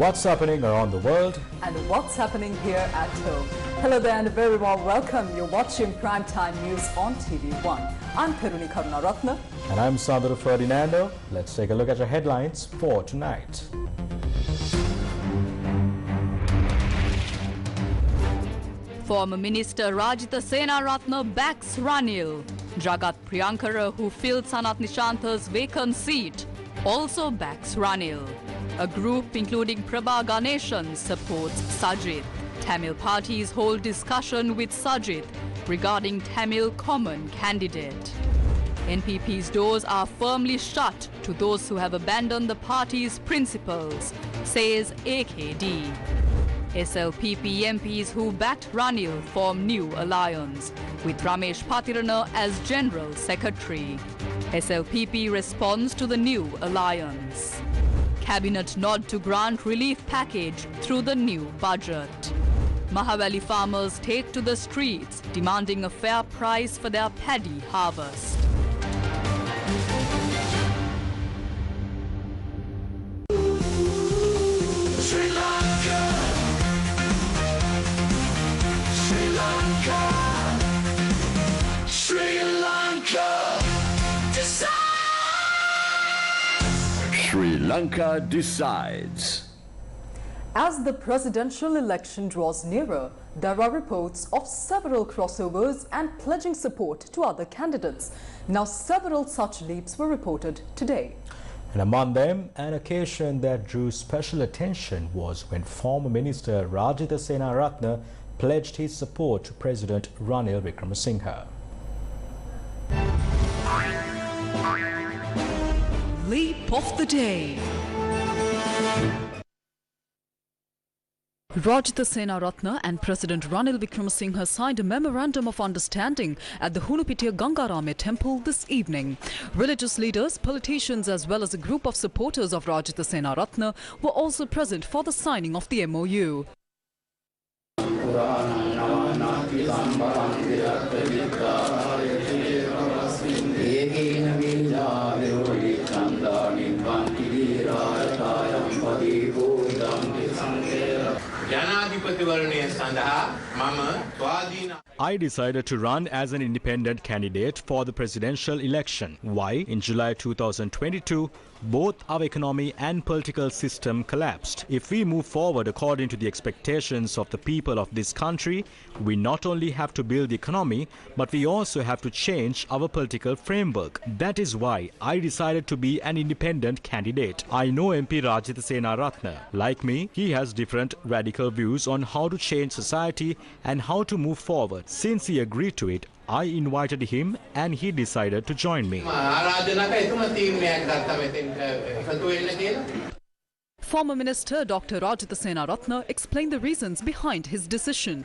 what's happening around the world and what's happening here at home. Hello there and a very warm welcome. You're watching Primetime News on TV1. I'm Pera. And I'm Sandra Ferdinando. Let's take a look at your headlines for tonight. Former Minister Rajitha Senaratne backs Ranil. Jagat Priyankara, who filled Sanat Nishanta's vacant seat, also backs Ranil. A group including Prabha Ganeshan supports Sajith. Tamil parties hold discussion with Sajith regarding Tamil common candidate. NPP's doors are firmly shut to those who have abandoned the party's principles, says AKD. SLPP MPs who backed Ranil form new alliance, with Ramesh Patirana as General Secretary. SLPP responds to the new alliance. Cabinet nod to grant relief package through the new budget. Mahavali farmers take to the streets, demanding a fair price for their paddy harvest. Sri Lanka, Sri Lanka, Sri Lanka decides. Sri Lanka decides. As the presidential election draws nearer, there are reports of several crossovers and pledging support to other candidates. Now, several such leaps were reported today. And among them, an occasion that drew special attention was when former Minister Rajitha Senaratne pledged his support to President Ranil Wickremesinghe. Leap of the day. Rajitha Senaratne and President Ranil Wickremesinghe signed a memorandum of understanding at the Hunupitiya Gangarame temple this evening. Religious leaders, politicians as well as a group of supporters of Rajitha Senaratne were also present for the signing of the MOU. I decided to run as an independent candidate for the presidential election. Why? In July 2022, both our economy and political system collapsed. If we move forward according to the expectations of the people of this country, we not only have to build the economy, but we also have to change our political framework. That is why I decided to be an independent candidate. I know MP Rajitha Senaratne. Like me, he has different radical views on how to change society and how to move forward. Since he agreed to it, I invited him and he decided to join me. Former Minister Dr. Rajitha Senaratne explained the reasons behind hhis decision.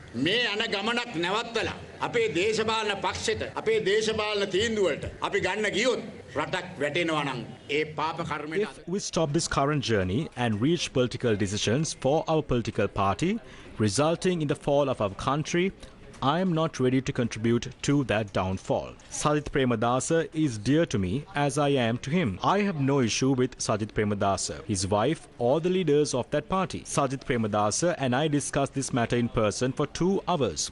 If we stop this current journey and reach political decisions for our political party, resulting in the fall of our country, I am not ready to contribute to that downfall. Sajith Premadasa is dear to me as I am to him. I have no issue with Sajith Premadasa, his wife or the leaders of that party. Sajith Premadasa and I discussed this matter in person for 2 hours.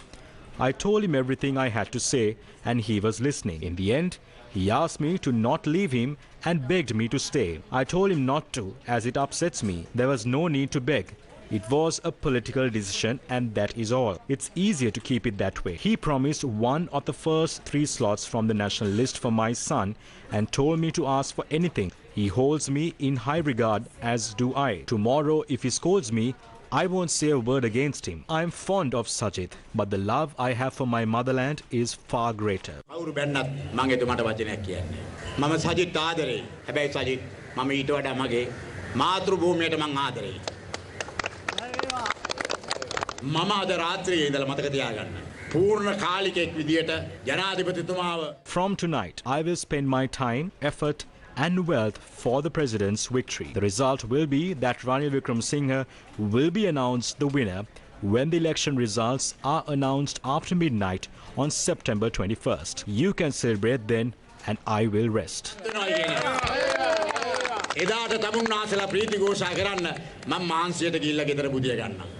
I told him everything I had to say and he was listening. In the end, he asked me to not leave him and begged me to stay. I told him not to, as it upsets me. There was no need to beg. It was a political decision and that is all. It's easier to keep it that way. He promised one of the first 3 slots from the national list for my son and told me to ask for anything. He holds me in high regard, as do I. Tomorrow, if he scolds me, I won't say a word against him. I'm fond of Sajith, but the love I have for my motherland is far greater. From tonight, I will spend my time, effort and wealth for the president's victory. The result will be that Ranil Wickremesinghe will be announced the winner when the election results are announced after midnight on September 21st. You can celebrate then and I will rest. එදාට තමුන්නාසලා ප්‍රීති ഘോഷා කරන්න මම මාන්සියට ගිහිල්ලා ගෙදර බුදිය ගන්නම්.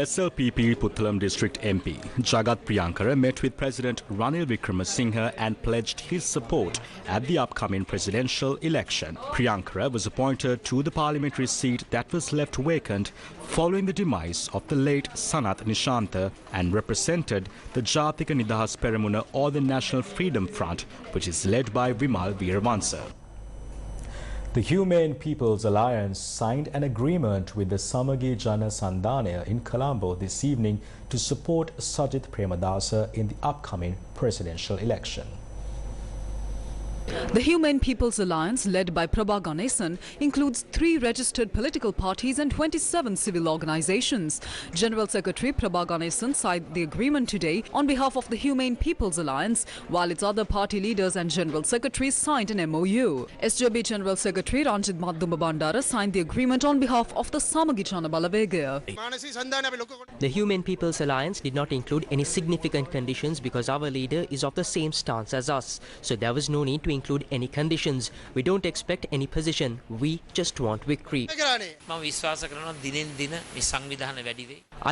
SLPP Puttalam District MP Jagat Priyankara met with President Ranil Wickremesinghe and pledged his support at the upcoming presidential election. Priyankara was appointed to the parliamentary seat that was left vacant following the demise of the late Sanath Nishantha and represented the Jathika Nidahas Peramuna or the National Freedom Front, which is led by Vimal Veeravansa. The Humane People's Alliance signed an agreement with the Samagi Jana Sandhanaya in Colombo this evening to support Sajith Premadasa in the upcoming presidential election. The Humane People's Alliance, led by Prabha Ganesan, includes 3 registered political parties and 27 civil organizations. General Secretary Prabha Ganesan signed the agreement today on behalf of the Humane People's Alliance, while its other party leaders and General Secretaries signed an MOU. SJB General Secretary Ranjit Madhuma Bandara signed the agreement on behalf of the Samagi Jana Balavegaya. The Humane People's Alliance did not include any significant conditions because our leader is of the same stance as us, so there was no need to include any conditions. We don't expect any position. We just want victory.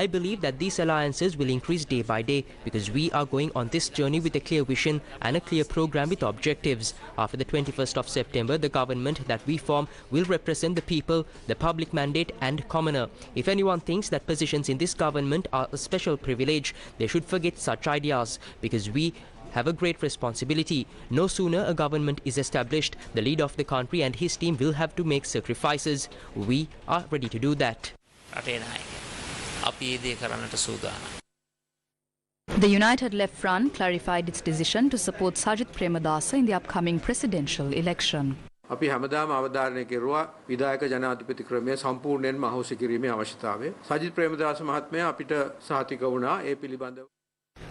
I believe that these alliances will increase day by day because we are going on this journey with a clear vision and a clear program with objectives. After the 21st of September, the government that we form will represent the people, the public mandate and commoner. If anyone thinks that positions in this government are a special privilege, they should forget such ideas because we have a great responsibility. No sooner a government is established, the leader of the country and his team will have to make sacrifices. We are ready to do that. The United Left Front clarified its decision to support Sajith Premadasa in the upcoming presidential election. අපි හැමදාම අවධාරණය කෙරුවා විධායක ජනාධිපති ක්‍රමය සම්පූර්ණයෙන්ම අහෝසි කිරීමේ අවශ්‍යතාවය. සජිත් ප්‍රේමදාස මහත්මයා අපිට සහතික වුණා ඒ පිළිබඳව.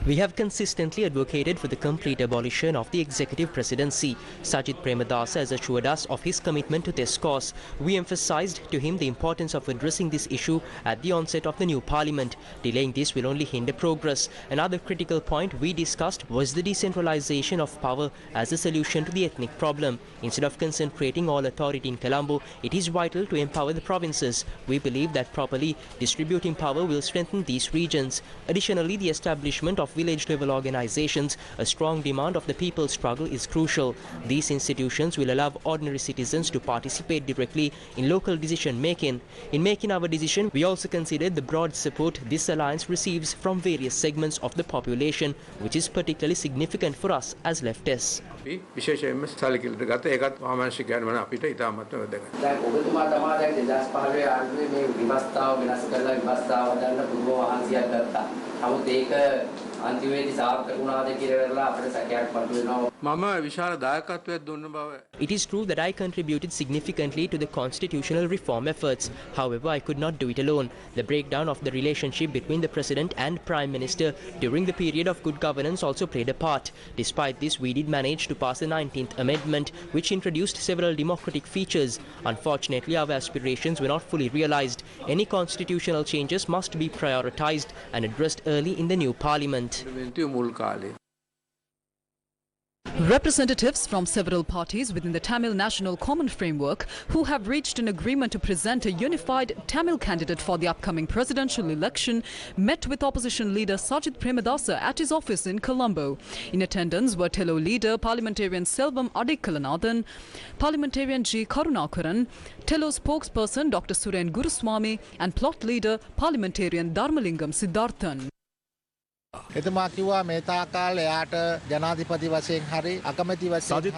We have consistently advocated for the complete abolition of the executive presidency. Sajith Premadasa has assured us of his commitment to this cause. We emphasized to him the importance of addressing this issue at the onset of the new parliament. Delaying this will only hinder progress. Another critical point we discussed was the decentralization of power as a solution to the ethnic problem. Instead of concentrating all authority in Colombo, it is vital to empower the provinces. We believe that properly distributing power will strengthen these regions. Additionally, the establishment of village-level organizations, a strong demand of the people's struggle, is crucial. These institutions will allow ordinary citizens to participate directly in local decision-making. In making our decision, we also considered the broad support this alliance receives from various segments of the population, which is particularly significant for us as leftists. විශේෂයෙන්ම සැලකිලිට ගත ඒකත් ආමාංශිකයන් වන අපිට ඉතාමත් වැදගත්. දැන් ඔබතුමා තමයි දැන් 2015 ආණ්ඩුවේ මේ විවස්ථාව වෙනස් කරලා විවස්ථාව හදන්න පුදුම වහන්සියක් ගත්තා. නමුත් ඒක අන්තිමේදී සාර්ථක වුණාද කියලා අපිට සැකයක් මතුවෙනවා. මම විශාල දායකත්වයක් දුන්න බව. It is true that I contributed significantly to the constitutional reform efforts. However, I could not do it alone. The breakdown of the relationship between the President and Prime Minister during the period of good governance also played a part. Despite this, we did manage to pass the 19th Amendment, which introduced several democratic features. Unfortunately, our aspirations were not fully realized. Any constitutional changes must be prioritized and addressed early in the new parliament. Representatives from several parties within the Tamil National Common Framework who have reached an agreement to present a unified Tamil candidate for the upcoming presidential election met with opposition leader Sajith Premadasa at his office in Colombo. In attendance were Tello leader Parliamentarian Selvam Adikalanathan, Parliamentarian G. Karunakaran, Tello spokesperson Dr. Suren Guruswamy and plot leader Parliamentarian Dharmalingam Siddharthan. Sajith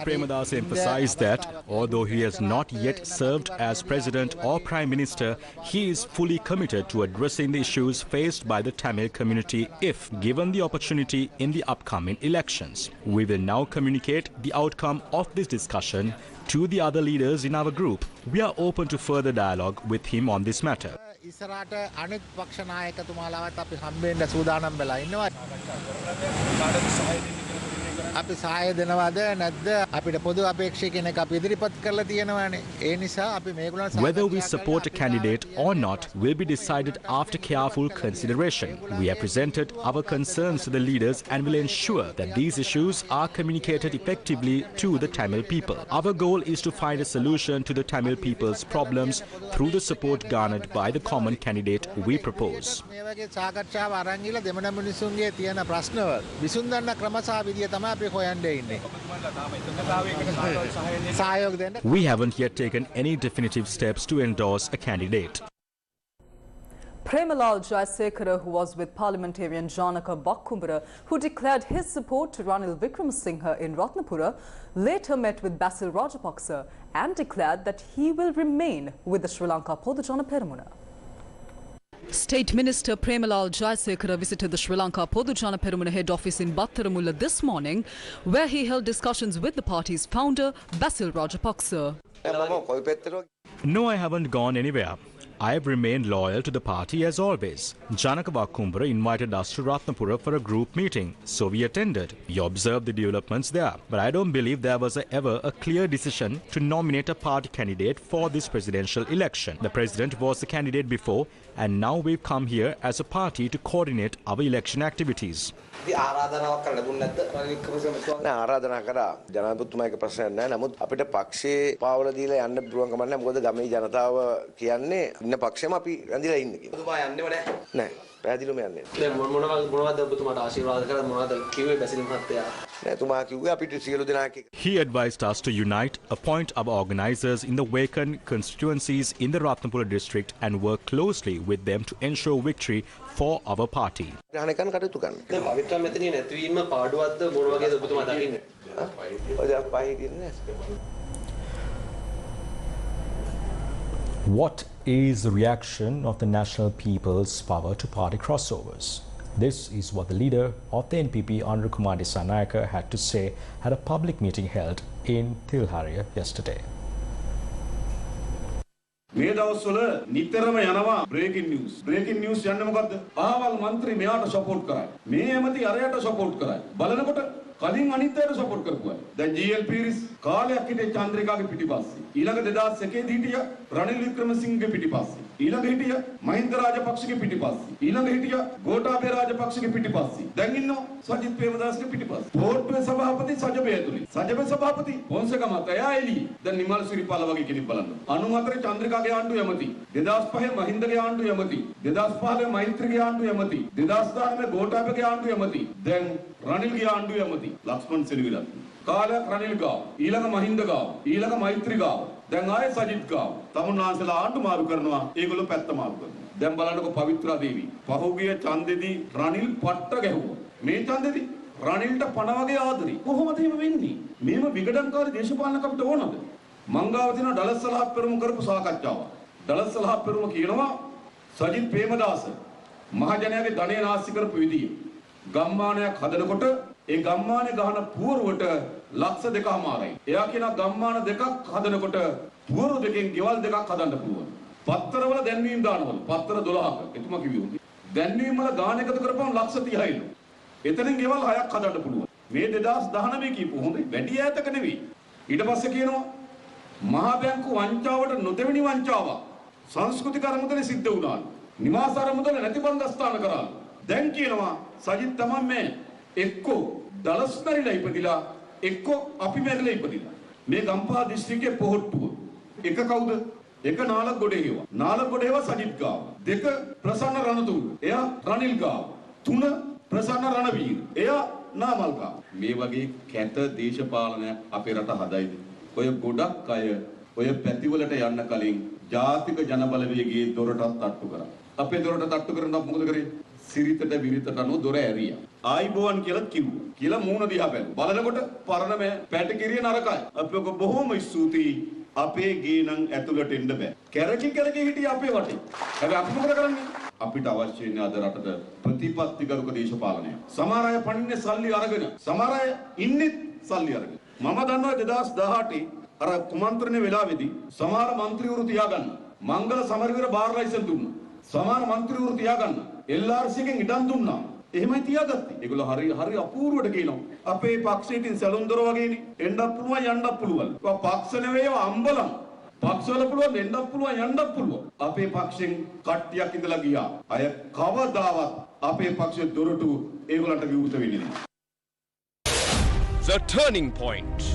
Premadasa emphasized that although he has not yet served as president or prime minister, he is fully committed to addressing the issues faced by the Tamil community if given the opportunity in the upcoming elections. We will now communicate the outcome of this discussion to the other leaders in our group. We are open to further dialogue with him on this matter. ඉස්සරහට අනිත් පක්ෂ නායකතුමාලාවත් අපි හම්බෙන්න සූදානම් වෙලා ඉන්නවා. අපි සහාය දෙනවද නැද්ද අපිට පොදු අපේක්ෂක කෙනෙක් අපි ඉදිරිපත් කරලා තියෙනවානේ. ඒ නිසා අපි මේගොල්ලන් Whether we support a candidate or not will be decided after careful consideration. We have presented our concerns to the leaders and will ensure that these issues are communicated effectively to the Tamil people. Our goal is to find a solution to the Tamil people's problems through the support garnered by the common candidate we propose. මේ වගේ සාකච්ඡාව අරන් ගිහලා දෙමළ මිනිසුන්ගේ තියෙන ප්‍රශ්නවල විසඳන්න ක්‍රම සහ විදිය තමයි අපි හොයන්නේ ඉන්නේ. සහයෝග දෙන්න. We haven't yet taken any definitive steps to endorse a candidate. Premalal Jayasekara, who was with parliamentarian Janaka Bakkumbara, who declared his support to Ranil Wickremesinghe in Ratnapura, later met with Basil Rajapaksa and declared that he will remain with the Sri Lanka Podu Peramuna. State Minister Premalal Jayasekara visited the Sri Lanka Podu Peramuna head office in Battaramulla this morning, where he held discussions with the party's founder, Basil Rajapaksa. No, I haven't gone anywhere. I have remained loyal to the party as always. Janaka Bakkumbara invited us to Ratnapura for a group meeting, so we attended. We observed the developments there, but I don't believe there was ever a clear decision to nominate a party candidate for this presidential election. The president was the candidate before, and now we've come here as a party to coordinate our election activities. ආරාධනා කරා ජනාධිපතිතුමාගේ ප්‍රශ්නයක් නැහැ. නමුත් අපිට පක්ෂේ පාවල දීලා යන්න පුළුවන් කමක් නැහැ. මොකද ගමේ ජනතාව කියන්නේ ඉන්න පක්ෂෙම අපි රැඳිලා ඉන්නේ කියලා. ඔබතුමා යන්නේම නැහැ. නැහැ. පැහැදිලිවම යන්නේ. දැන් මොනවද ඔබතුමාට ආශිර්වාද කරලා මොනවද කිව්වේ බැසිල් මහත්තයා? නෑ තුමා කිව්වේ අපිට සියලු දෙනා එක්ක. He advised us to unite, appoint our organizers in the vacant constituencies in the Ratnapura district and work closely with them to ensure victory for our party. ගහනකන් කටයුතු කරන්න. දැන් පවිත්‍ර මෙතනින් නැතිවීම පාඩුවක්ද මොන වගේද ඔබතුමා දකින්නේ? ඔය පහේ ඉන්නේ. What is the reaction of the National People's Power to party crossovers? This is what the leader of the NPP, Honorable Kumar Dissanayake, had to say at a public meeting held in Tilhariya yesterday. මේ දවස්වල නිතරම යනවා breaking news. Breaking news යන්නේ මොකද්ද? අහවල් മന്ത്രി මෙයාට support කරයි. මේ ඇමති අරයට සපෝට් කරයි. බලනකොට කලින් අනිත් අයට සපෝට් කරපුවා. දැන් GL පීරිස් කාලයක් හිටියේ චන්ද්‍රිකාගේ පිටිපස්සේ. ඊළඟ 2001 දී හිටියා රනිල් වික්‍රමසිංහගේ පිටිපස්සේ. ඊළඟ හිටියා මහින්ද රාජපක්ෂගේ පිටිපස්සේ. ඊළඟ හිටියා ගෝඨාභය රාජපක්ෂගේ පිටිපස්සේ. දැන් ඉන්නවා සජිත් ප්‍රේමදාසගේ පිටිපස්සේ. පොට්ටුවේ සභාපති සජබේ ඇතුලේ. සජබේ සභාපති පොන්සේක මහත්තයා එළියේ. දැන් නිමල් සිරිපාල වගේ කෙනෙක් බලන්න. 94 චන්ද්‍රිකාගේ ආණ්ඩුව යමති. 2005 මහින්දගේ ආණ්ඩුව යමති. 2015 මෛත්‍රීගේ ආණ්ඩුව යමති. 2019 ගෝඨාභයගේ ආණ්ඩුව යමති. දැන් රනිල්ගේ ආණ්ඩුව යමති. ලක්ෂ්මන් සෙනවිරත්න. කාලයක් රනිල් ගාව. ඊළඟ මහින්ද ගාව. ඊළඟ මෛත්‍රී ගාව. දැන් ආයේ සජිත් ගාව. තමුන්නාන්සලා ආණ්ඩු මාරු කරනවා. ඒගොල්ලෝ පැත්ත මාරු කරනවා. දැන් බලන්නකො පවිත්‍රා දේවී. පහුගිය ඡන්දෙදී රනිල් පට්ට ගැහුවා. මේ ඡන්දෙදී රනිල්ට පණ වගේ ආදරේ. කොහොමද එහෙම වෙන්නේ? මේව විගඩම්කාරී දේශපාලනයක් අපිට ඕනද? මංගාව තියෙන ඩලස්සලහ පෙරමුණ කරපු සාකච්ඡාවක්. ඩලස්සලහ පෙරමුණ කියනවා සජිත් ප්‍රේමදාස මහජනයාගේ ධනය නාස්ති කරපු විදිය. ගම්මානයක් හදනකොට ඒ ගම්මානේ ගහන පුවරුවට ලක්ෂ 2කමාරයි. එයා කියන ගම්මාන දෙකක් හදනකොට පුවරු දෙකෙන් ගෙවල් දෙකක් හදන්න පුළුවන්. පත්තරවල දැන්වීම් දානවල පත්තර 12ක එතුමා කිව්වේ. දැන්වීම් වල ගාන එකතු කරපුවම ලක්ෂ 30යිලු. එතනින් ගෙවල් 6ක් හදන්න පුළුවන්. මේ 2019 කියපු හොඳයි. වැඩි ඈතක නෙවෙයි. ඊට පස්සේ කියනවා මහා බැංකු වංචාවට නොදෙවෙනි වංචාවක් සංස්කෘතික අරමුදලේ සිද්ධ වුණා. නිවාස අරමුදල නැති බන්දස්ථාන කරා. දැන් කියනවා සජිත් තමයි මේ එක්කෝ ඩලස් මැරිලා ඉපදිලා එක්කෝ අපි මැරිලා ඉපදිලා. මේ ගම්පහ දිස්ත්‍රික්කයේ පොහොට්ටුව. එක කවුද? එක නාලක් ගොඩේව. නාලක් ගොඩේව සජිත් ගාව. දෙක ප්‍රසන්න රණතුංග. එයා රනිල් ගාව. තුන ප්‍රසන්න රණවීර. එයා නාමල් ගාව. මේ වගේ කැත දේශපාලනයක් අපේ රට හදයිද? ඔය ගොඩක් අය ඔය පැතිවලට යන්න කලින් ජාතික ජනබලවේගයේ දොරටත් තට්ටු කරා. අපේ දොරට තට්ටු කරනකොට මොකද කරේ? සිරිතට විරිතට අනු දොර ඇරියා. ආයිබෝවන් කියලා කිව්වා. කියලා මූණ දිහා බැලුවා. බලනකොට පරණ මේ පැටකිරිය නරකයි. අපි ඔක බොහොම ස්තුතියි. අපේ ගේ නම් ඇතුළට එන්න බෑ. කැරකි හිටිය අපේ වටේ. හැබැයි අපි මොකද කරන්නේ? අපිට අවශ්‍ය වෙන්නේ අද රටට ප්‍රතිපත්තිගරුක දේශපාලනයක්. සමහර අය පණින්නේ සල්ලි අරගෙන. සමහර අය ඉන්නේ සල්ලි අරගෙන. මම දන්නවා 2018 අර කුමන්ත්‍රණය වෙලාවේදී සමහර മന്ത്രിවරු තියාගන්න. මංගල සමරවීර බාර් ලයිසන්ස් දුන්නා. සමහර മന്ത്രിවරු තියාගන්න. LRC එකෙන් ඉඩම් දුන්නා. එහෙමයි තියාගත්තේ. ඒගොල්ලෝ හරි අපූර්වට කියනවා. අපේ පක්ෂයෙන් සැලුන්දර වගේනේ එන්නත් පුළුවන් යන්නත් පුළුවන්. ඒවා පක්ෂ නෙවෙයි ඒවා අම්බලම්. පක්ෂවල පුළුවන් එන්නත් පුළුවන් යන්නත් පුළුවන්. අපේ පක්ෂෙන් කට්ටියක් ඉඳලා ගියා. අය කවදාවත් අපේ පක්ෂයේ දොරටු ඒගොල්ලන්ට විවෘත වෙන්නේ නැහැ. The turning point.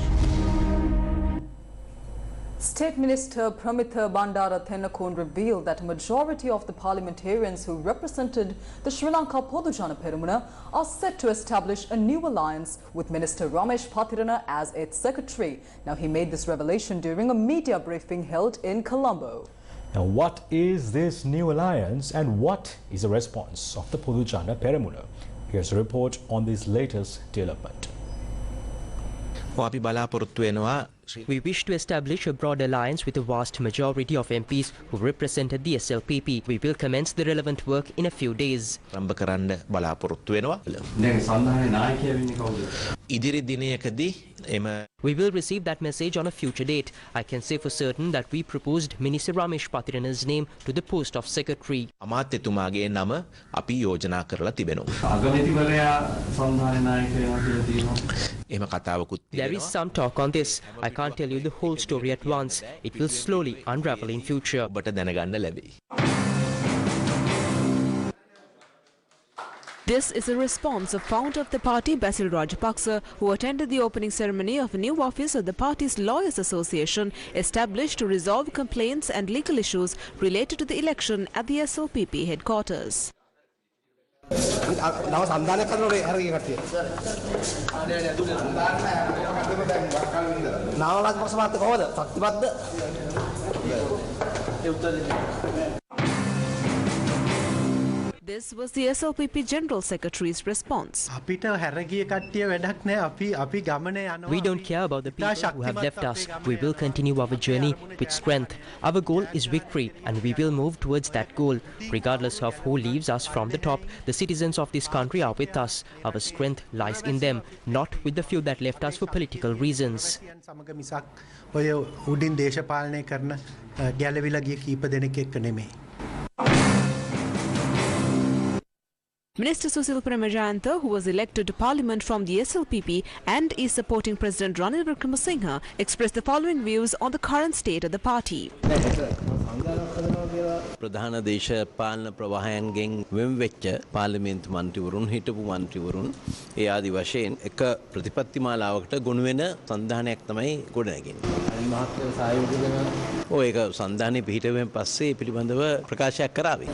State Minister Pramitha Bandara Thennakoon revealed that a majority of the parliamentarians who represented the Sri Lanka Podu Peramuna are set to establish a new alliance with Minister Ramesh Pathirana as its secretary. Now, he made this revelation during a media briefing held in Colombo. Now, what is this new alliance and what is the response of the Podu Peramuna? Here's a report on this latest development. We wish to establish a broad alliance with a vast majority of MPs who represented the SLPP. We will commence the relevant work in a few days. We will receive that message on a future date. I can say for certain that we proposed Minister Ramesh Pathirana's name to the post of secretary. There is some talk on this. I can't tell you the whole story at once. It will slowly unravel in future. This is a response of founder of the party, Basil Rajapaksa, who attended the opening ceremony of a new office of the party's Lawyers Association established to resolve complaints and legal issues related to the election at the SLPP headquarters. This was the SLPP General Secretary's response. We don't care about the people who have left us. We will continue our journey with strength. Our goal is victory and we will move towards that goal. Regardless of who leaves us from the top, the citizens of this country are with us. Our strength lies in them, not with the few that left us for political reasons. Minister Susil Premajayantha, who was elected to Parliament from the SLPP and is supporting President Ranil Wickremesinghe, expressed the following views on the current state of the party. ප්‍රධාන දේශපාලන ප්‍රවාහයන්ගෙන් වෙන් වෙච්ච පාර්ලිමේන්තු මන්ත්‍රීවරුන් හිටපු මන්ත්‍රීවරුන් ඒ ආදි වශයෙන් එක ප්‍රතිපත්ති මාලාවකට ගොනු වෙන සන්ධානයක් තමයි ගොඩනගන්නේ. ඔය ඒක සන්ධානයේ පිහිටුවෙන් පස්සේ පිළිබඳව ප්‍රකාශයක් කරාවේ.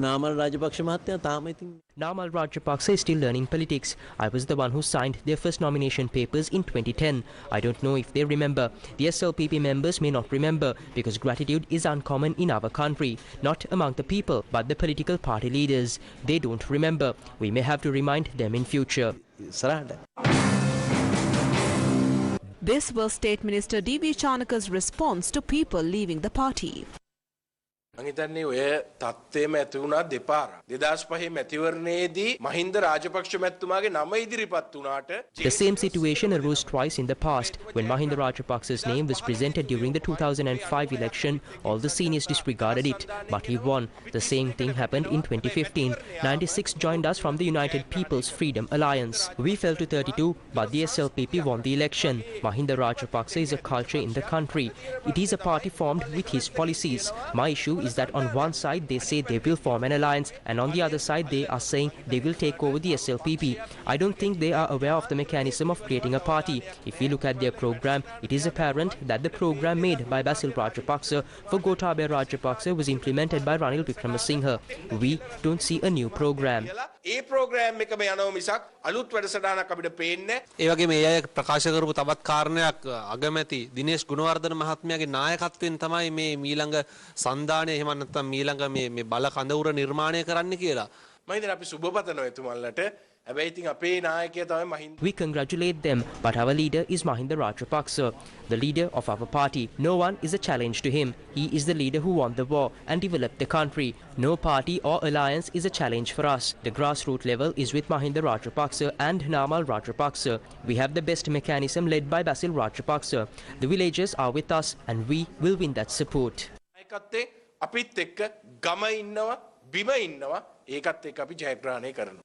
නාමල් රාජපක්ෂ මහත්තයා තාම ඉතින් Namal Rajapaksa is still learning politics. I was the one who signed their first nomination papers in 2010. I don't know if they remember. The SLPP members may not remember because gratitude is uncommon in our country, not among the people but the political party leaders. They don't remember. We may have to remind them in future. This was State Minister D.V. Chanaka's response to people leaving the party. අනිතන්නේ ඔය තත්ත්වෙම ඇති වුණා දෙපාරක් 2005 මැතිවරණයේදී මහින්ද රාජපක්ෂ මැතිතුමාගේ නම ඉදිරිපත් වුණාට The same situation arose twice in the past. When Mahinda Rajapaksa's name was presented during the 2005 election, all the seniors disregarded it, but he won. The same thing happened in 2015. 96 joined us from the United People's Freedom Alliance. We fell to 32, but the SLPP won the election. Mahinda Rajapaksa is a culture in the country. It is a party formed with his policies. My issue is that on one side they say they will form an alliance and on the other side they are saying they will take over the SLPP. I don't think they are aware of the mechanism of creating a party. If we look at their program, it is apparent that the program made by Basil Rajapaksa for Gotabaya Rajapaksa was implemented by Ranil Wickremesinghe. We don't see a new program. ඒ program එකම යනවා මිසක් අලුත් වැඩසටහනක් අපිට පේන්නේ ඒ වගේම මේ අය ප්‍රකාශ කරපු තවත් කාරණයක් අගමැති දිනේෂ් ගුණවර්ධන මහත්මයාගේ නායකත්වයෙන් තමයි මේ මීළඟ සන්දානය එහෙම නැත්නම් මීළඟ මේ බල කඳවුර නිර්මාණය කරන්න කියලා. මම හිතන්නේ අපි සුබපතනවා එතුමන්ලට. හැබැයි ඉතින් අපේ නායකයා තමයි Mahinda. We congratulate them, but our leader is Mahinda Rajapaksa, the leader of our party. No one is a challenge to him. He is the leader who won the war and developed the country. No party or alliance is a challenge for us. The grassroots level is with Mahinda Rajapaksa and Namal Rajapaksa. We have the best mechanism led by Basil Rajapaksa. The villagers are with us and we will win that support. අපිත් එක්ක ගම ඉන්නවා බිම ඉන්නවා ඒකත් එක්ක අපි ජයග්‍රහණය කරනවා.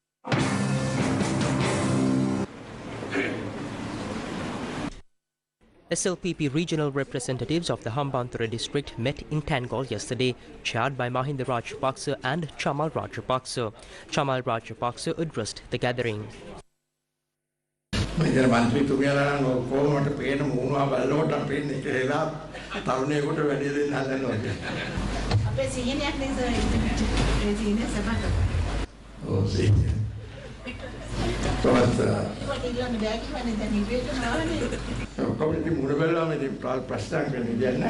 SLPP regional representatives of the Hambantota district met in Tangol yesterday, chaired by Mahinda Rajapaksa and Chamal Rajapaksa. Chamal Rajapaksa addressed the gathering. Mahinda මන්ත්‍රීතුමියලා නම් කොහොමද පේන මොනවා බලනකොට පේන්නේ කියලා තරුණයෙකුට වැඩි දෙන්න හදනවා. අපේ සීනියක් නේ සර්. ඒ සීනිය සබක. ඔව් සීනිය. තවත් ඉතින් බෑග් වනේ දැන් ඉබේට මාවනේ. කොමිටි මුණ බැලුවා මේ ප්‍රශ්න කරන්න දෙන්න.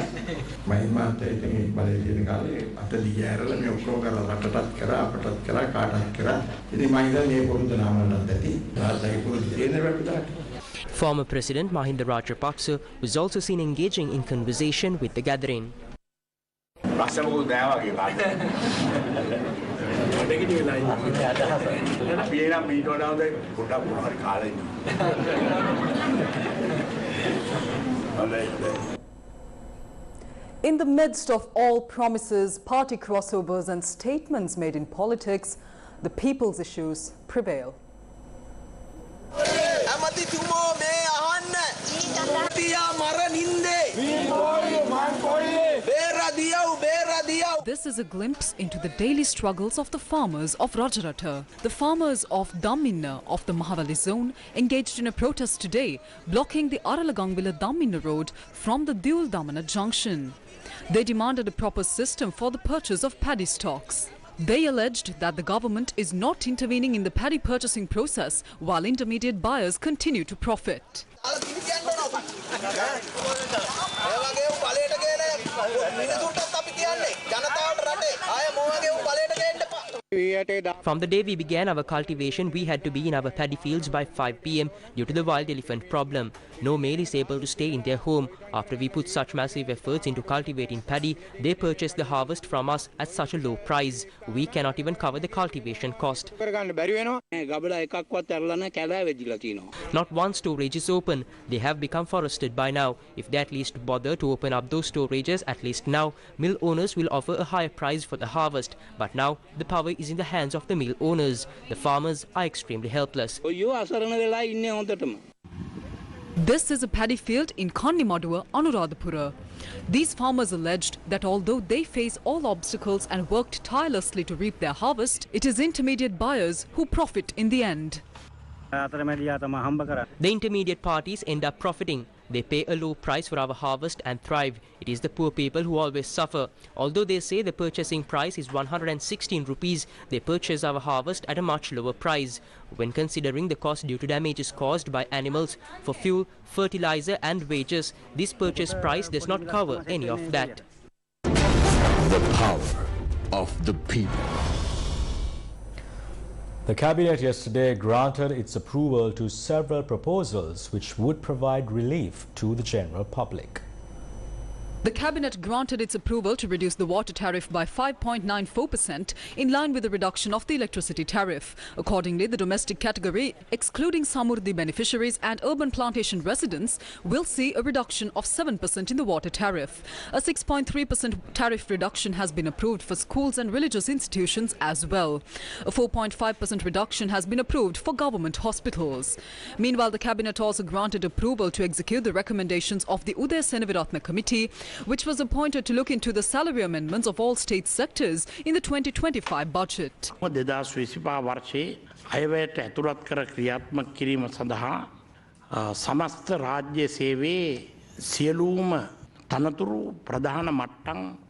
මම මාතේ ඉතින් බලේ කියන කාලේ අතලිය ඇරලා මේ ඔක්කොම කරලා රටටත් කරා අපටත් කරා කාටත් කරා. ඉතින් මම හිතන්නේ මේ පොරුද්ද නාමවලත් ඇති. රාජ්‍යයේ පොරුද්ද තියෙන වෙලාවට. Former President Mahinda Rajapaksa was also seen engaging in conversation with the gathering. In the midst of all promises, party crossovers and statements made in politics, the people's issues prevail. This is a glimpse into the daily struggles of the farmers of Rajarata. The farmers of Daminna of the Mahavali zone engaged in a protest today, blocking the Aralagangvila Daminna road from the Dul Damana junction. They demanded a proper system for the purchase of paddy stocks. They alleged that the government is not intervening in the paddy purchasing process while intermediate buyers continue to profit. From the day we began our cultivation, we had to be in our paddy fields by 5 p.m. due to the wild elephant problem. No male is able to stay in their home. After we put such massive efforts into cultivating paddy, they purchase the harvest from us at such a low price. We cannot even cover the cultivation cost. Not one storage is open. They have become forested by now. If they at least bother to open up those storages, at least now, mill owners will offer a higher price for the harvest. But now, the power is in the hands of the mill owners. The farmers are extremely helpless. This is a paddy field in Kannimadua, Anuradhapura. These farmers alleged that although they face all obstacles and worked tirelessly to reap their harvest, it is intermediate buyers who profit in the end. The intermediate parties end up profiting. They pay a low price for our harvest and thrive. It is the poor people who always suffer. Although they say the purchasing price is 116 rupees, they purchase our harvest at a much lower price. When considering the cost due to damages caused by animals for fuel, fertilizer and wages, this purchase price does not cover any of that. The power of the people. The Cabinet yesterday granted its approval to several proposals which would provide relief to the general public. The Cabinet granted its approval to reduce the water tariff by 5.94% in line with the reduction of the electricity tariff. Accordingly, the domestic category, excluding Samurdhi beneficiaries and urban plantation residents, will see a reduction of 7% in the water tariff. A 6.3% tariff reduction has been approved for schools and religious institutions as well. A 4.5% reduction has been approved for government hospitals. Meanwhile, the Cabinet also granted approval to execute the recommendations of the Uday Senaviratna Committee, which was appointed to look into the salary amendments of all state sectors in the 2025 budget. 2025 වර්ෂයේ අයවැයට ඇතුළත් කර ක්‍රියාත්මක කිරීම සඳහා සමස්ත රාජ්‍ය සේවයේ සියලුම තනතුරු ප්‍රධාන මට්ටම්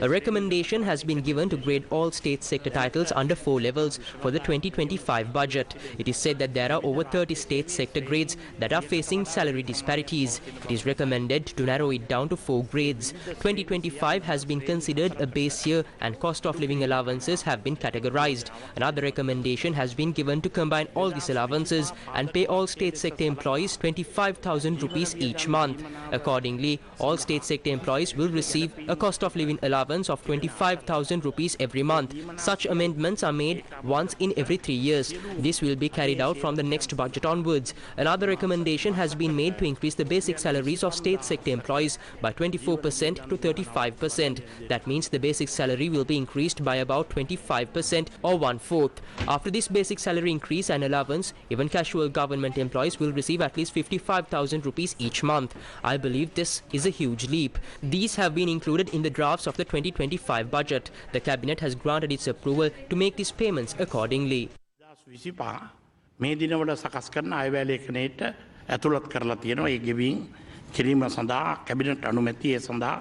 A recommendation has been given to grade all state sector titles under 4 levels for the 2025 budget. It is said that there are over 30 state sector grades that are facing salary disparities. It is recommended to narrow it down to 4 grades. 2025 has been considered a base year and cost of living allowances have been categorized. Another recommendation has been given to combine all these allowances and pay all state sector employees 25,000 rupees each month. Accordingly, all state sector employees will receive a cost of living allowance of 25,000 rupees every month. Such amendments are made once in every 3 years. This will be carried out from the next budget onwards. Another recommendation has been made to increase the basic salaries of state sector employees by 24% to 35%. That means the basic salary will be increased by about 25% or 1/4. After this basic salary increase and allowance, even casual government employees will receive at least 55,000 rupees each month. I believe this is a huge leap. These have been included in the drafts of the 2025 budget. The cabinet has granted its approval to make these payments accordingly. මේ දිනවල සකස් කරන අයවැය ලේඛනයට ඇතුළත් කරලා තියෙනවා. ඒ ගෙවීම් කිරීම සඳහා කැබිනට් අනුමැතිය සඳහා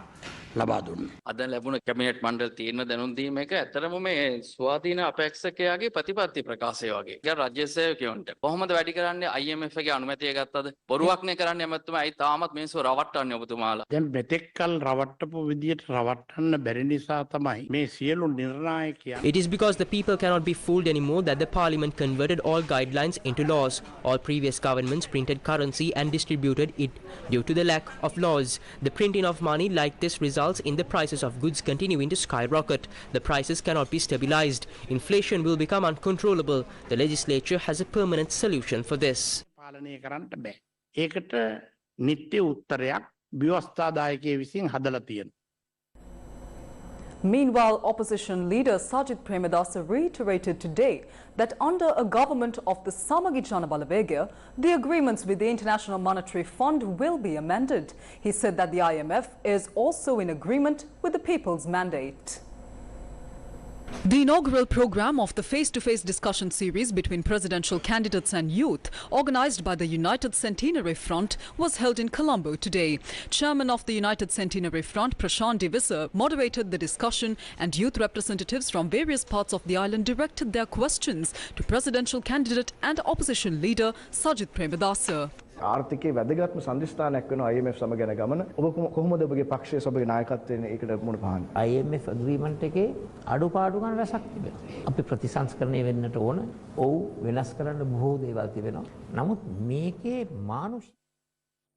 ලබා දුන්නා. අද ලැබුණ කැබිනට් මණ්ඩල තීරණ දැනුම් දීම එක ඇත්තටම මේ ස්වාධීන අපේක්ෂකයාගේ ප්‍රතිපත්ති ප්‍රකාශය වගේ. ඒක රාජ්‍ය සේවකයන්ට කොහොමද වැඩි කරන්නේ? IMF එකේ අනුමැතිය ගත්තද? බොරුවක් නේ කරන්නේ ඇමතුමා. ඇයි තාමත් මිනිස්සු රවට්ටන්නේ ඔබතුමාලා? දැන් මෙතෙක්කල් රවට්ටපු විදියට රවට්ටන්න බැරි නිසා තමයි මේ සියලු නිර්ණායකයන්. It is because the people cannot be fooled anymore that the parliament converted all guidelines into laws. All previous governments printed currency and distributed it due to the lack of laws. The printing of money like this results in the prices of goods continuing to skyrocket. The prices cannot be stabilized. Inflation will become uncontrollable. The legislature has a permanent solution for this. පාලනය කරන්න බෑ. ඒකට නිත්‍ය උත්තරයක් ව්‍යවස්ථාදායකයෙ විසින් හදලා තියෙනවා. Meanwhile, opposition leader Sajith Premadasa reiterated today that under a government of the Samagi Jana Balawegaya, the agreements with the International Monetary Fund will be amended. He said that the IMF is also in agreement with the people's mandate. The inaugural program of the face-to-face discussion series between presidential candidates and youth, organized by the United Centenary Front, was held in Colombo today. Chairman of the United Centenary Front, Prashant Divisa, moderated the discussion, and youth representatives from various parts of the island directed their questions to presidential candidate and opposition leader Sajith Premadasa. ආර්ථිකයේ වැදගත්ම සම්දිස්ථානයක් වෙනවා IMF සමග යන ගමන. ඔබ කොහොමද ඔබගේ පක්ෂයේ සභාවේ නායකත්වයෙන් ඒකට මුණ පාන්නේ? IMF agreement එකේ අඩුපාඩුකම් රැසක් තිබෙනවා. අපි ප්‍රතිසංස්කරණය වෙන්නට ඕන. ඔව් වෙනස් කරන්න බොහෝ දේවල් තිබෙනවා. නමුත් මේකේ මානුෂ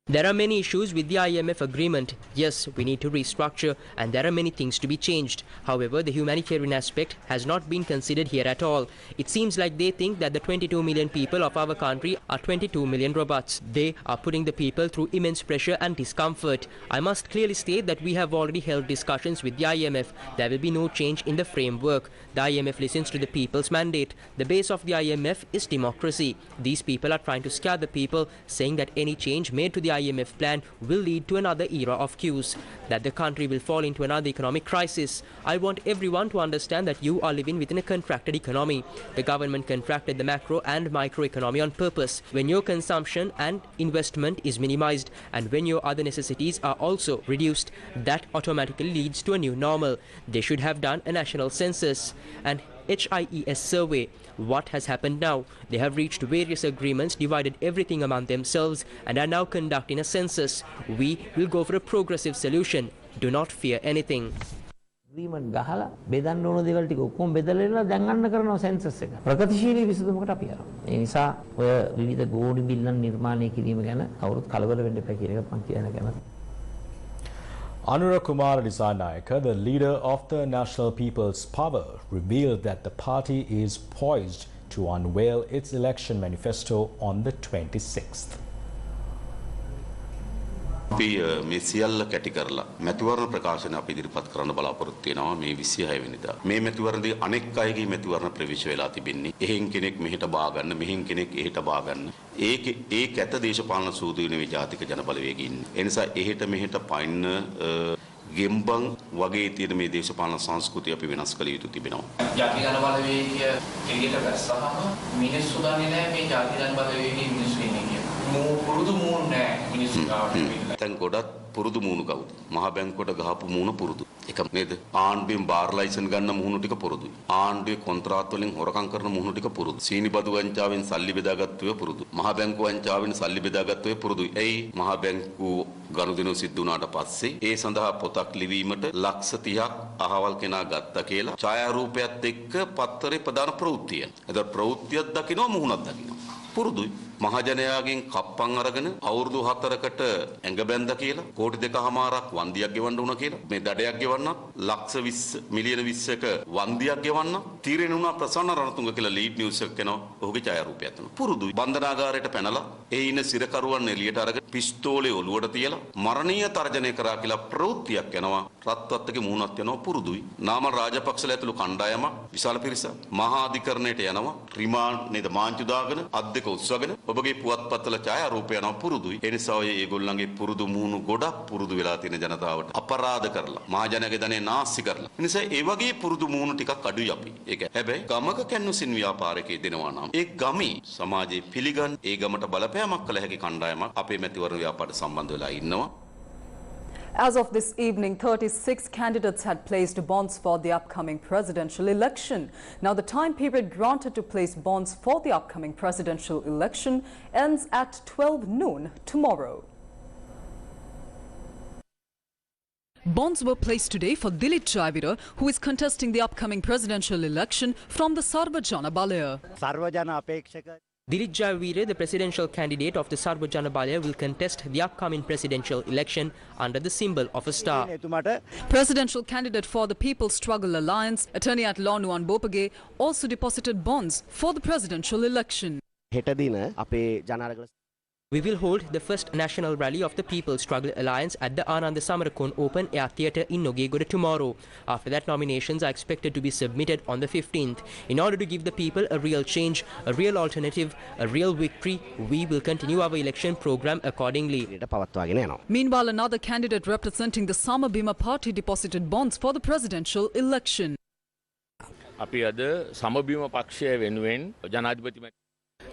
There are many issues with the IMF agreement. Yes, we need to restructure, and there are many things to be changed. However, the humanitarian aspect has not been considered here at all. It seems like they think that the 22 million people of our country are 22 million robots. They are putting the people through immense pressure and discomfort. I must clearly state that we have already held discussions with the IMF. There will be no change in the framework. The IMF listens to the people's mandate. The base of the IMF is democracy. These people are trying to scare the people, saying that any change made to the IMF plan will lead to another era of queues, that the country will fall into another economic crisis. I want everyone to understand that you are living within a contracted economy. The government contracted the macro and micro economy on purpose. When your consumption and investment is minimized and when your other necessities are also reduced, that automatically leads to a new normal. They should have done a national census and HIES survey. What has happened now? They have reached various agreements, divided everything among themselves, and are now conducting a census. We will go for a progressive solution. Do not fear anything. agreement ගහලා බෙදන්න ඕන දේවල් ටික ඔක්කොම බෙදලා දැන් අන්න කරනවා සෙන්සස් එක. ප්‍රගතිශීලී විසඳුමකට අපි යනවා. ඒ නිසා ඔය විවිධ ගෝඩි බිල්ලන් නිර්මාණය කිරීම ගැන කවුරුත් කලබල වෙන්න එපා කියන එක මම කියන්න කැමතියි. Anura Kumar Dissanayaka, the leader of the National People's Power, revealed that the party is poised to unveil its election manifesto on the 26th. අපි මේ සියල්ල කැටි කරලා මැතිවරණ ප්‍රකාශන අපි ඉදිරිපත් කරන්න බලාපොරොත්තු වෙනවා මේ 26 වෙනිදා. මේ මැතිවරණදී අනෙක් අයගේ මැතිවරණ ප්‍රවිෂ වෙලා තිබෙන්නේ. එහෙන් කෙනෙක් මෙහෙට බා ගන්න, මෙහෙන් කෙනෙක් එහෙට බා ගන්න. ඒ කැත දේශපාලන සූදුවේ නෙවෙයි ජාතික ජනබලවේගය ඉන්නේ. ඒ නිසා එහෙට මෙහෙට පයින්න ගෙම්බන් වගේ තියෙන මේ දේශපාලන සංස්කෘතිය අපි වෙනස් කළ යුතු තිබෙනවා. ජාතික ජනබලවේගය එළියට වැස්සහම මිනිස්සු දන්නේ නැහැ මේ ජාතික ජනබලවේගයේ මිනිස්සු ඉන්නේ කියලා. පුරුදු මූණ නැහැ මිනිස්සු ගාවට. දැන් ගොඩක් පුරුදු මූණු කවුද? මහ බැංකුවට ගහපු මූණ පුරුදු. එක නේද? ආණ්ඩුවෙන් බාර් ලයිසන් ගන්න මූණු ටික පුරුදුයි. ආණ්ඩුවේ කොන්ත්‍රාත් වලින් හොරකම් කරන මූණු ටික පුරුදු. සීනි බදු වංචාවෙන් සල්ලි බෙදාගත්තු ඒවා පුරුදු. මහ බැංකුව වංචාවෙන් සල්ලි බෙදාගත්තු ඒවා පුරුදුයි. එයි මහ බැංකුව ගනුදෙනු සිද්ධ වුණාට පස්සේ ඒ සඳහා පොතක් ලිවීමට ලක්ෂ 30ක් අහවල් කෙනා ගත්තා කියලා ඡායාරූපයත් එක්ක පත්තරේ ප්‍රදාන ප්‍රවෘත්තිය. ඒතර ප්‍රවෘත්තියක් දකින්න මූණක් දකින්න. පුරුදුයි. මහජනයාගෙන් කප්පන් අරගෙන අවුරුදු 4කට ඇඟ බැඳ කියලා කෝටි 2.5ක් වන්දියක් ගෙවන්න උනා කියලා මේ දඩයක් ගෙවන්නත් ලක්ෂ 20 මිලියන 20ක වන්දියක් ගෙවන්න තීරණය වුණා ප්‍රසන්න රණතුංග කියලා ලීඩ් නිවුස් එක කෙනා ඔහුගේ ඡායාරූපයක් තියෙනවා පුරුදුයි බන්ධනාගාරයට පැනලා ඒ ඉන්න සිරකරුවන් එළියට අරගෙන පිස්තෝලේ ඔලුවට තියලා මරණීය තර්ජනය කරා කියලා ප්‍රවෘත්තියක් යනවා රත්වත්තගේ මූණක් යනවා පුරුදුයි නාමල් රාජපක්ෂලා ඇතුළු කණ්ඩායමක් විශාල පිරිසක් මහා අධිකරණයට යනවා රිමාන්ඩ් නේද මාංචු දාගෙන අත් දෙක උස්සගෙන ඔබගේ පුවත්පත්වල ඡායාරූපය යනවා පුරුදුයි ඒ නිසා ඔය ඒගොල්ලන්ගේ පුරුදු මූණු ගොඩක් පුරුදු වෙලා තියෙන ජනතාවට අපරාධ කරලා මහජනයාගේ ධනෙ නාස්ති කරලා ඒ නිසා ඒ වගේ පුරුදු මූණු ටිකක් අඩුයි අපි ඒක හැබැයි ගමක කැන්වසින් ව්‍යාපාරකයේ දෙනවා නම් ඒ ගමේ සමාජයේ පිළිගන්න ඒ ගමට බලපෑමක් කළ හැකි කණ්ඩායමක් අපේ මැතිවරණ ව්‍යාපාරයට සම්බන්ධ වෙලා ඉන්නවා. As of this evening, 36 candidates had placed bonds for the upcoming presidential election. Now, the time period granted to place bonds for the upcoming presidential election ends at 12 noon tomorrow. Bonds were placed today for Dilip Javira, who is contesting the upcoming presidential election from the Sarvajana Balaya. Dilip Javira, the presidential candidate of the Sarvajana Balaya, will contest the upcoming presidential election under the symbol of a star. Presidential candidate for the People's Struggle Alliance, attorney at law Nuwan Bopage, also deposited bonds for the presidential election. We will hold the first national rally of the People's Struggle Alliance at the Ananda Samarakon Open Air Theatre in Nogegoda tomorrow. After that, nominations are expected to be submitted on the 15th. In order to give the people a real change, a real alternative, a real victory, we will continue our election program accordingly. Meanwhile, another candidate representing the Samabima party deposited bonds for the presidential election.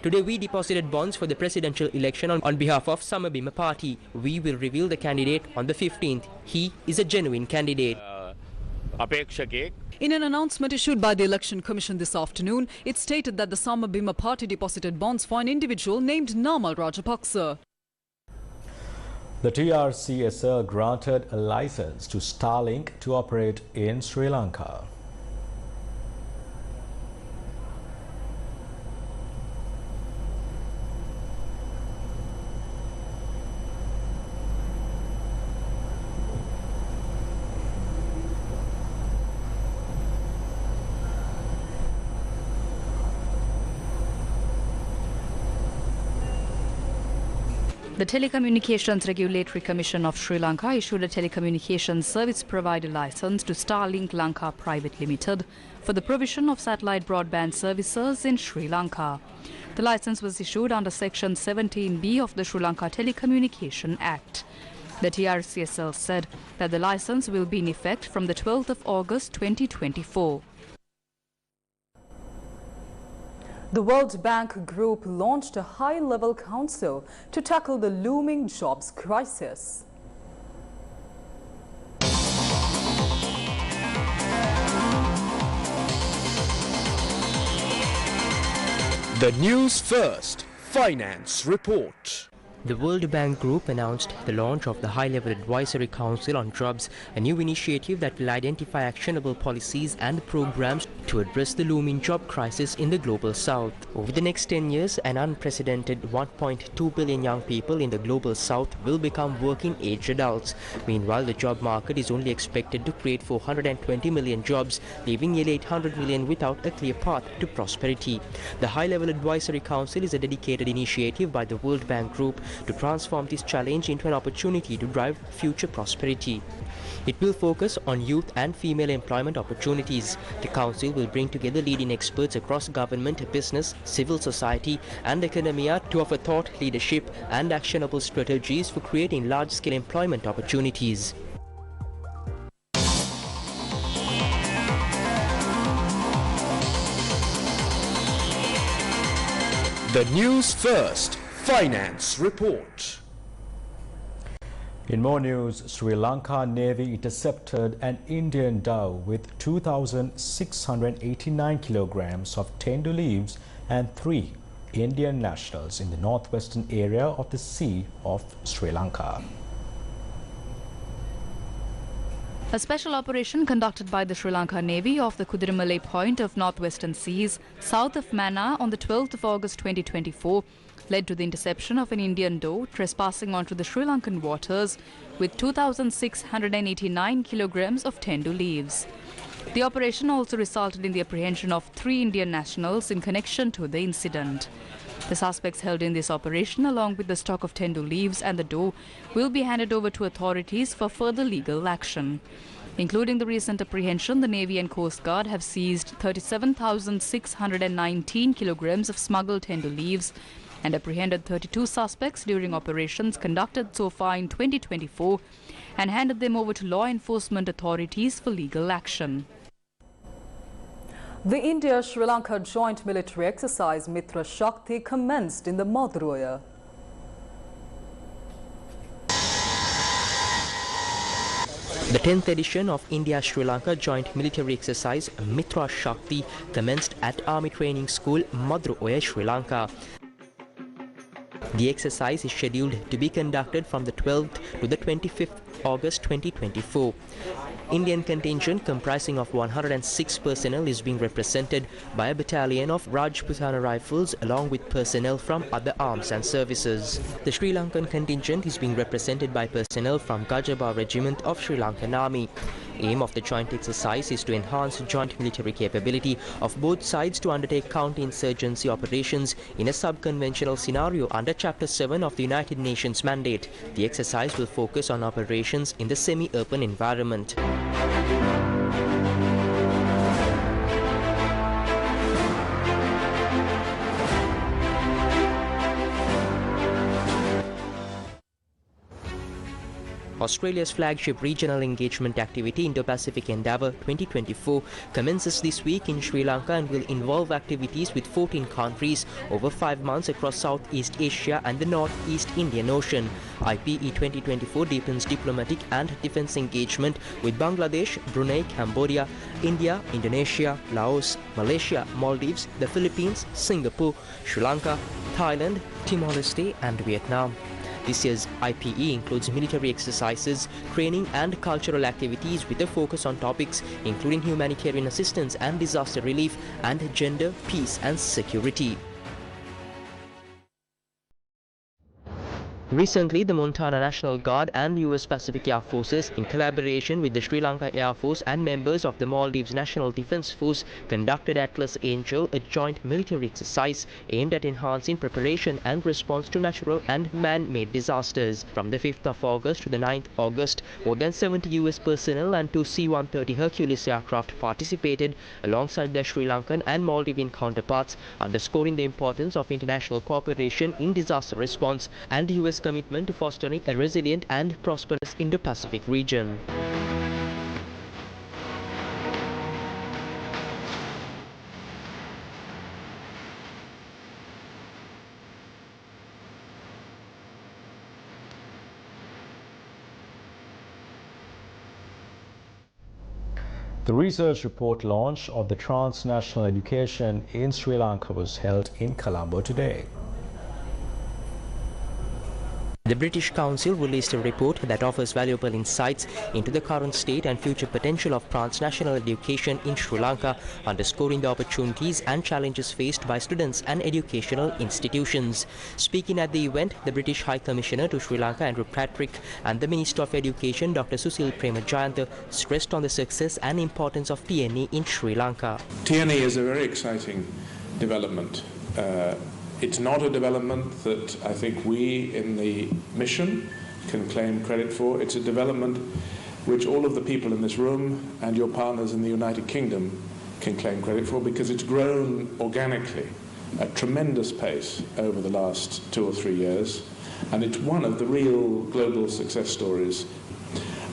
Today we deposited bonds for the presidential election on behalf of Samabima party. We will reveal the candidate on the 15th. He is a genuine candidate. In an announcement issued by the Election Commission this afternoon, it stated that the Samabima party deposited bonds for an individual named Namal Rajapaksa. The TRCSL granted a license to Starlink to operate in Sri Lanka. The Telecommunications Regulatory Commission of Sri Lanka issued a telecommunications service provider license to Starlink Lanka Private Limited for the provision of satellite broadband services in Sri Lanka. The license was issued under Section 17B of the Sri Lanka Telecommunication Act. The TRCSL said that the license will be in effect from the 12th of August 2024. The World Bank Group launched a high-level council to tackle the looming jobs crisis. The Newsfirst Finance Report. The World Bank Group announced the launch of the High-Level Advisory Council on Jobs, a new initiative that will identify actionable policies and programs to address the looming job crisis in the Global South. Over the next 10 years, an unprecedented 1.2 billion young people in the Global South will become working-age adults. Meanwhile, the job market is only expected to create 420 million jobs, leaving nearly 800 million without a clear path to prosperity. The High-Level Advisory Council is a dedicated initiative by the World Bank Group to transform this challenge into an opportunity to drive future prosperity. It will focus on youth and female employment opportunities. The council will bring together leading experts across government, business, civil society and academia to offer thought, leadership and actionable strategies for creating large-scale employment opportunities. The Newsfirst Finance Report. In more news, Sri Lanka Navy intercepted an Indian dhow with 2,689 kilograms of tendu leaves and 3 Indian nationals in the northwestern area of the Sea of Sri Lanka. A special operation conducted by the Sri Lanka Navy off the Kudirimale point of northwestern seas, south of Mannar on the 12th of August 2024, led to the interception of an Indian doe trespassing onto the Sri Lankan waters with 2,689 kilograms of tendu leaves. The operation also resulted in the apprehension of 3 Indian nationals in connection to the incident. The suspects held in this operation, along with the stock of tendu leaves and the doe, will be handed over to authorities for further legal action. Including the recent apprehension, the Navy and Coast Guard have seized 37,619 kilograms of smuggled tendu leaves and apprehended 32 suspects during operations conducted so far in 2024 and handed them over to law enforcement authorities for legal action. The India-Sri Lanka joint military exercise Mitra Shakti commenced in the Madhuraya. The 10th edition of India-Sri Lanka joint military exercise Mitra Shakti commenced at Army Training School, Madhuraya, Sri Lanka. The exercise is scheduled to be conducted from the 12th to the 25th August 2024. Indian contingent comprising of 106 personnel is being represented by a battalion of Rajputana Rifles along with personnel from other arms and services. The Sri Lankan contingent is being represented by personnel from Gajaba Regiment of Sri Lankan Army. Aim of the joint exercise is to enhance joint military capability of both sides to undertake counter-insurgency operations in a sub-conventional scenario under Chapter 7 of the United Nations mandate. The exercise will focus on operations in the semi-urban environment. Australia's flagship regional engagement activity, Indo-Pacific Endeavour 2024, commences this week in Sri Lanka and will involve activities with 14 countries over 5 months across Southeast Asia and the Northeast Indian Ocean. IPE 2024 deepens diplomatic and defence engagement with Bangladesh, Brunei, Cambodia, India, Indonesia, Laos, Malaysia, Maldives, the Philippines, Singapore, Sri Lanka, Thailand, Timor-Leste and Vietnam. This year's IPE includes military exercises, training and cultural activities with a focus on topics including humanitarian assistance and disaster relief and gender, peace and security. Recently, the Montana National Guard and US Pacific Air Forces, in collaboration with the Sri Lanka Air Force and members of the Maldives National Defence Force, conducted Atlas Angel, a joint military exercise aimed at enhancing preparation and response to natural and man-made disasters. From the 5th of August to the 9th August, more than 70 US personnel and 2 C-130 Hercules aircraft participated alongside their Sri Lankan and Maldivian counterparts, underscoring the importance of international cooperation in disaster response and US commitment to fostering a resilient and prosperous Indo-Pacific region. The research report launch of the transnational education in Sri Lanka was held in Colombo today. The British Council released a report that offers valuable insights into the current state and future potential of transnational education in Sri Lanka, underscoring the opportunities and challenges faced by students and educational institutions. Speaking at the event, the British High Commissioner to Sri Lanka, Andrew Patrick, and the Minister of Education, Dr. Susil Premajayantha, stressed on the success and importance of TNE in Sri Lanka. TNE is a very exciting development. It's not a development that I think we in the mission can claim credit for. It's a development which all of the people in this room and your partners in the United Kingdom can claim credit for, because it's grown organically at tremendous pace over the last 2 or 3 years, and it's one of the real global success stories.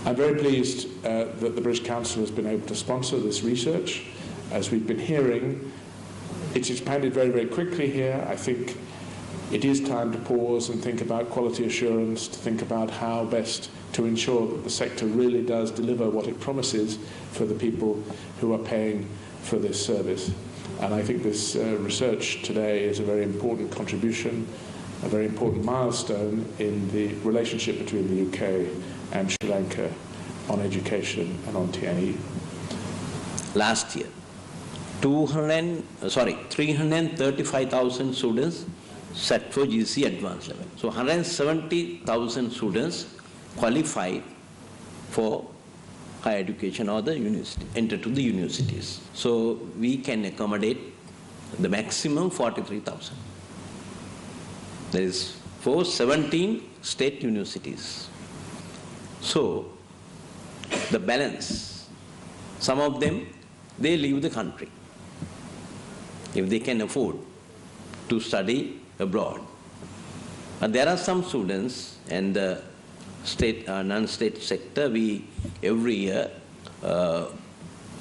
I'm very pleased that the British Council has been able to sponsor this research. As we've been hearing, it's expanded very, very quickly here. I think it is time to pause and think about quality assurance, to think about how best to ensure that the sector really does deliver what it promises for the people who are paying for this service. And I think this research today is a very important contribution, a very important milestone in the relationship between the UK and Sri Lanka on education and on TNE. Last year, 335,000 students set for GC advanced level. So 170,000 students qualify for higher education or the university, enter to the universities. So we can accommodate the maximum 43,000. There is for 17 state universities. So the balance, some of them, they leave the country if they can afford to study abroad. But there are some students and the state, non-state sector, we every year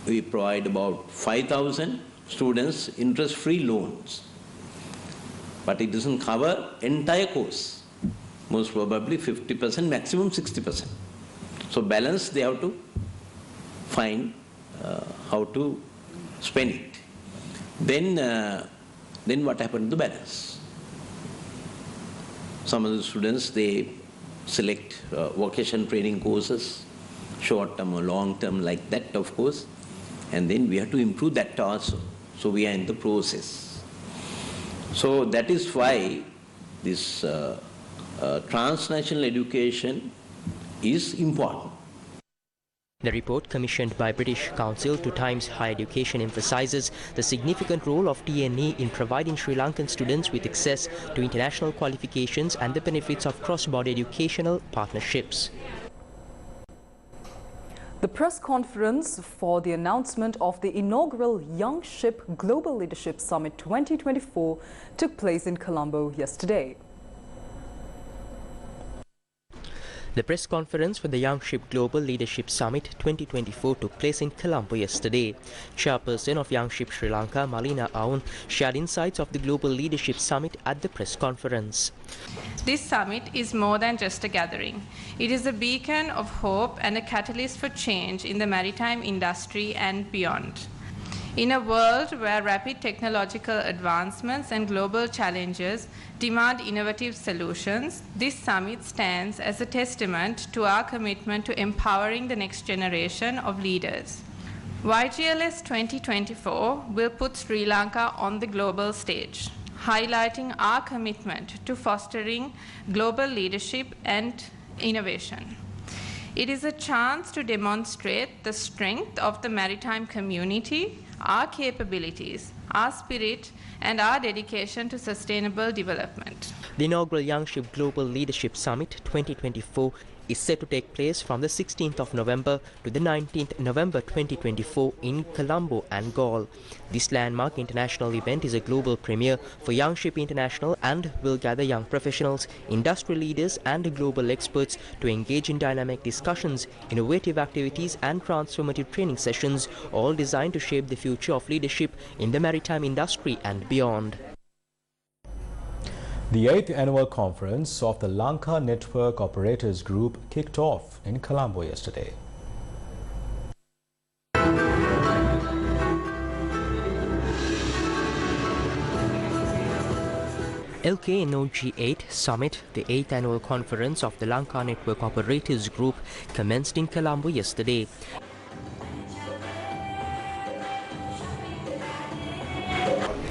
we provide about 5,000 students interest-free loans. But it doesn't cover entire course. Most probably 50%, maximum 60%. So balance they have to find how to spend it. Then what happened to the balance? Some of the students, they select vocation training courses, short-term or long-term like that, of course. And then we have to improve that also. So we are in the process. So that is why this transnational education is important. The report, commissioned by British Council to Times Higher Education, emphasises the significant role of TNE in providing Sri Lankan students with access to international qualifications and the benefits of cross-border educational partnerships. The press conference for the announcement of the inaugural Youngship Global Leadership Summit 2024 took place in Colombo yesterday. The press conference for the Youngship Global Leadership Summit 2024 took place in Colombo yesterday. Chairperson of Youngship Sri Lanka, Malina Aun, shared insights of the Global Leadership Summit at the press conference. This summit is more than just a gathering. It is a beacon of hope and a catalyst for change in the maritime industry and beyond. In a world where rapid technological advancements and global challenges demand innovative solutions, this summit stands as a testament to our commitment to empowering the next generation of leaders. YGLS 2024 will put Sri Lanka on the global stage, highlighting our commitment to fostering global leadership and innovation. It is a chance to demonstrate the strength of the maritime community, our capabilities, our spirit, and our dedication to sustainable development. The inaugural Youngship Global Leadership Summit 2024 is set to take place from the 16th of November to the 19th November 2024 in Colombo and Galle. This landmark international event is a global premiere for Youngship International and will gather young professionals, industry leaders and global experts to engage in dynamic discussions, innovative activities and transformative training sessions, all designed to shape the future of leadership in the maritime industry and beyond. The 8th annual conference of the Lanka Network Operators Group kicked off in Colombo yesterday. LKOG8 Summit, the 8th annual conference of the Lanka Network Operators Group, commenced in Colombo yesterday.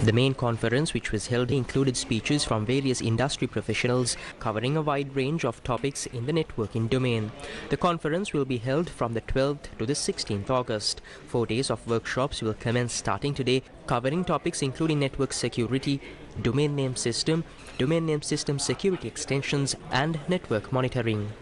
The main conference, which was held, included speeches from various industry professionals covering a wide range of topics in the networking domain. The conference will be held from the 12th to the 16th August. 4 days of workshops will commence starting today, covering topics including network security, domain name system security extensions, and network monitoring.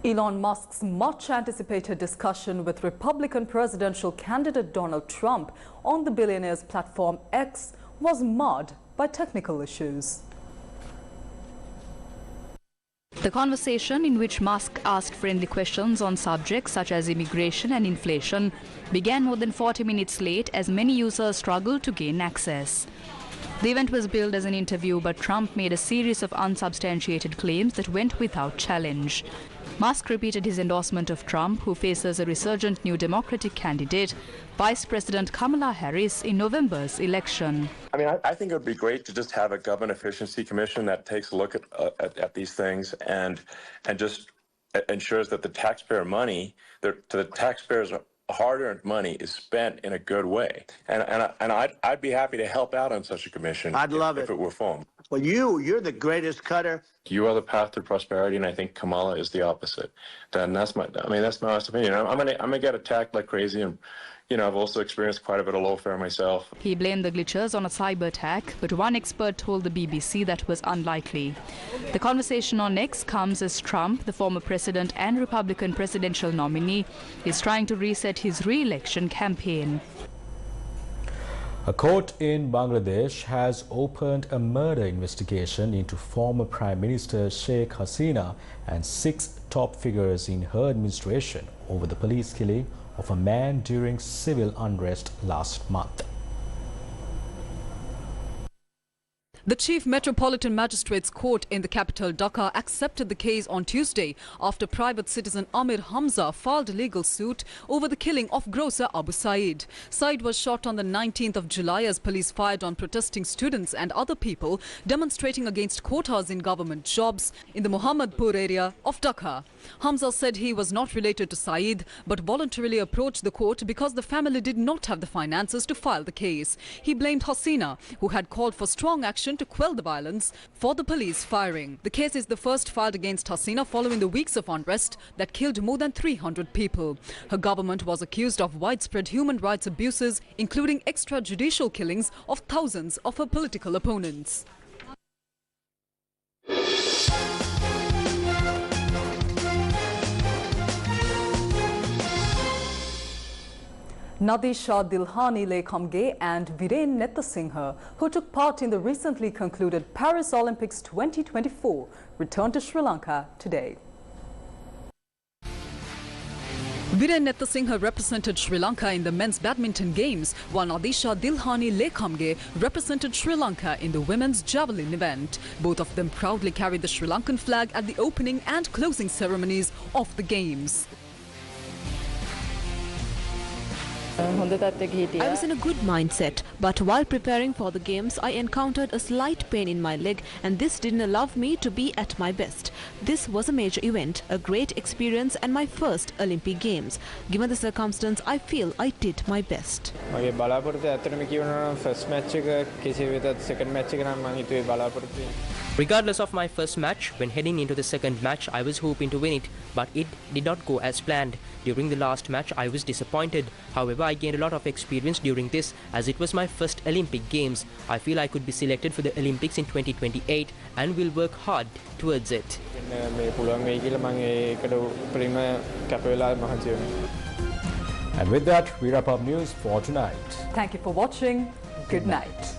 Elon Musk's much-anticipated discussion with Republican presidential candidate Donald Trump on the billionaire's platform X was marred by technical issues. The conversation, in which Musk asked friendly questions on subjects such as immigration and inflation, began more than 40 minutes late as many users struggled to gain access. The event was billed as an interview, but Trump made a series of unsubstantiated claims that went without challenge. Musk repeated his endorsement of Trump, who faces a resurgent new Democratic candidate, Vice President Kamala Harris, in November's election. I mean, I think it would be great to just have a government efficiency commission that takes a look at these things and just ensures that the taxpayer money, to the taxpayers hard-earned money is spent in a good way. And I'd be happy to help out on such a commission. I'd love if it were formed. Well, you're the greatest cutter. You are the path to prosperity, and I think Kamala is the opposite. Then that's my honest opinion. I'm gonna get attacked like crazy, and I've also experienced quite a bit of lawfare myself. He blamed the glitches on a cyber attack, but one expert told the BBC that was unlikely. The conversation on X comes as Trump, the former president and Republican presidential nominee, is trying to reset his re-election campaign. A court in Bangladesh has opened a murder investigation into former Prime Minister Sheikh Hasina and 6 top figures in her administration over the police killing of a man during civil unrest last month. The Chief Metropolitan Magistrates Court in the capital Dhaka accepted the case on Tuesday after private citizen Amir Hamza filed a legal suit over the killing of grocer Abu Saeed. Saeed was shot on the 19th of July as police fired on protesting students and other people demonstrating against quotas in government jobs in the Mohammadpur area of Dhaka. Hamza said he was not related to Saeed but voluntarily approached the court because the family did not have the finances to file the case. He blamed Hasina, who had called for strong action to quell the violence, for the police firing. The case is the first filed against Hasina following the weeks of unrest that killed more than 300 people. Her government was accused of widespread human rights abuses, including extrajudicial killings of thousands of her political opponents. Nadisha Dilhani Lekhamge and Viren Nettasinghe, who took part in the recently concluded Paris Olympics 2024, returned to Sri Lanka today. Viren Nettasinghe represented Sri Lanka in the men's badminton games, while Nadisha Dilhani Lekhamge represented Sri Lanka in the women's javelin event. Both of them proudly carried the Sri Lankan flag at the opening and closing ceremonies of the games. I was in a good mindset, but while preparing for the games, I encountered a slight pain in my leg, and this didn't allow me to be at my best. This was a major event, a great experience, and my first Olympic Games. Given the circumstance, I feel I did my best. Regardless of my first match, when heading into the second match, I was hoping to win it, but it did not go as planned. During the last match, I was disappointed. However, I gained a lot of experience during this, as it was my first Olympic Games. I feel I could be selected for the Olympics in 2028 and will work hard towards it. And with that, we wrap up news for tonight. Thank you for watching. Good night.